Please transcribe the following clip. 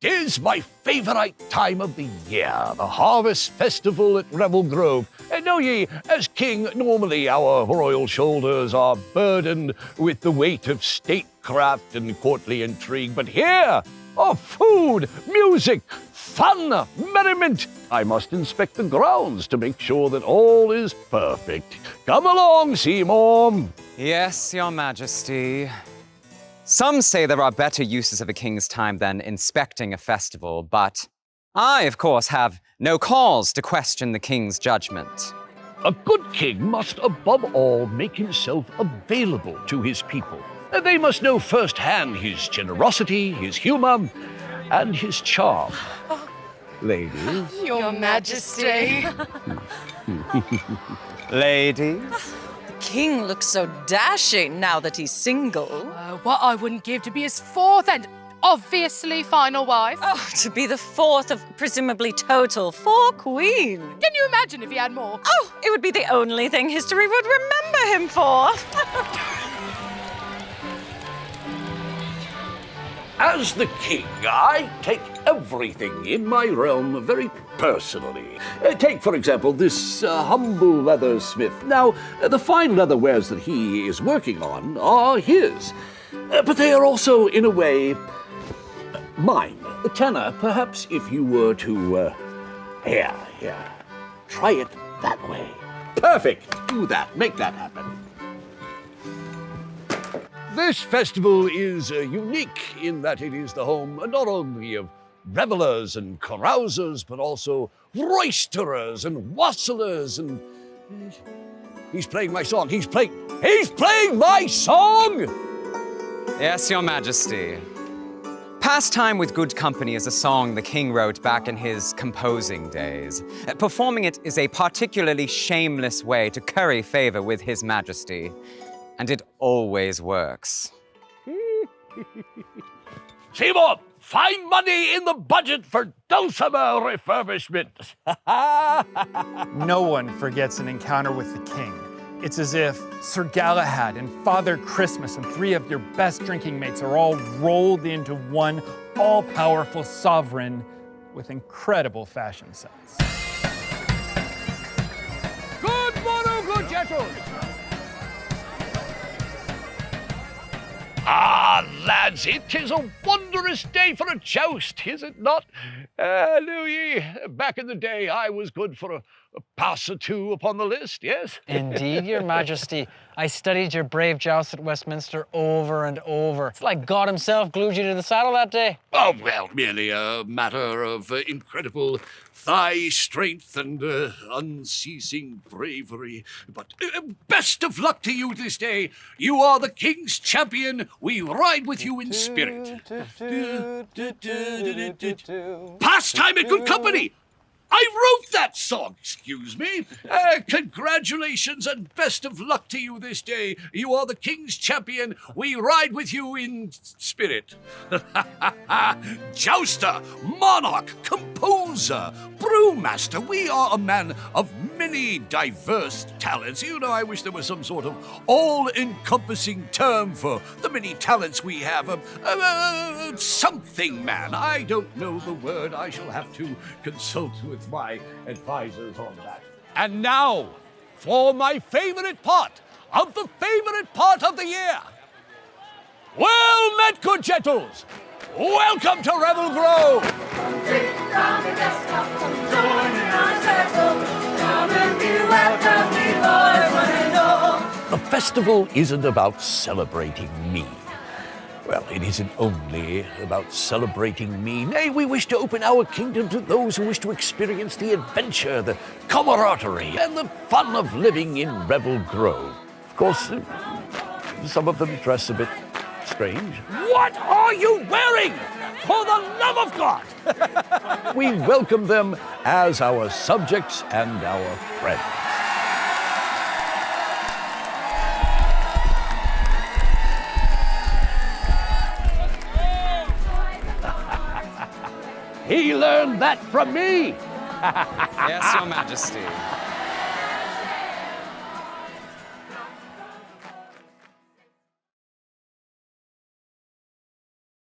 'Tis my favorite time of the year, the harvest festival at Revel Grove. And know ye, as king, normally our royal shoulders are burdened with the weight of statecraft and courtly intrigue. But here, food, music, fun, merriment. I must inspect the grounds to make sure that all is perfect. Come along, Seymour. Yes, Your Majesty. Some say there are better uses of a king's time than inspecting a festival, but I, of course, have no cause to question the king's judgment. A good king must, above all, make himself available to his people. They must know firsthand his generosity, his humor, and his charm. Ladies. Your Majesty. Ladies? The king looks so dashing now that he's single. What I wouldn't give to be his fourth and obviously final wife. Oh, to be the fourth of presumably total 4 queens. Can you imagine if he had more? Oh, it would be the only thing history would remember him for. As the king, I take everything in my realm very personally. Take, for example, this humble leathersmith. Now, the fine leather wares that he is working on are his, but they are also, in a way, mine. Tanner, perhaps if you were to, here, try it that way. Perfect! Do that. Make that happen. This festival is unique in that it is the home not only of revelers and carousers, but also roisterers and wassailers and... He's playing my song. He's playing my song! Yes, Your Majesty. Pastime with Good Company is a song the king wrote back in his composing days. Performing it is a particularly shameless way to curry favor with His Majesty. And it always works. Seymour, find money in the budget for dulcimer refurbishment. No one forgets an encounter with the king. It's as if Sir Galahad and Father Christmas and 3 of your best drinking mates are all rolled into one all-powerful sovereign with incredible fashion sense. Good morning, good gentlemen. Ah, lads, it is a wondrous day for a joust, is it not? Know ye, back in the day, I was good for a pass or 2 upon the list, yes? Indeed, Your Majesty. I studied your brave joust at Westminster over and over. It's like God himself glued you to the saddle that day. Oh, well, merely a matter of incredible thigh strength and unceasing bravery. But best of luck to you this day. You are the king's champion. We ride with you in spirit. Pastime in Good Company. I wrote that song, excuse me. Congratulations and best of luck to you this day. You are the king's champion. We ride with you in spirit. Jouster, monarch, composer, brewmaster. We are a man of many diverse talents. You know, I wish there was some sort of all-encompassing term for the many talents we have. Something man. I don't know the word. I shall have to consult with my advisors on that. And now, for my favorite part of the year. Well met, good gentles. Welcome to Revel Grove. The festival isn't about celebrating me. Well, it isn't only about celebrating me. Nay, we wish to open our kingdom to those who wish to experience the adventure, the camaraderie, and the fun of living in Revel Grove. Of course, some of them dress a bit strange. What are you wearing? For the love of God! We welcome them as our subjects and our friends. He learned that from me. Yes, Your Majesty.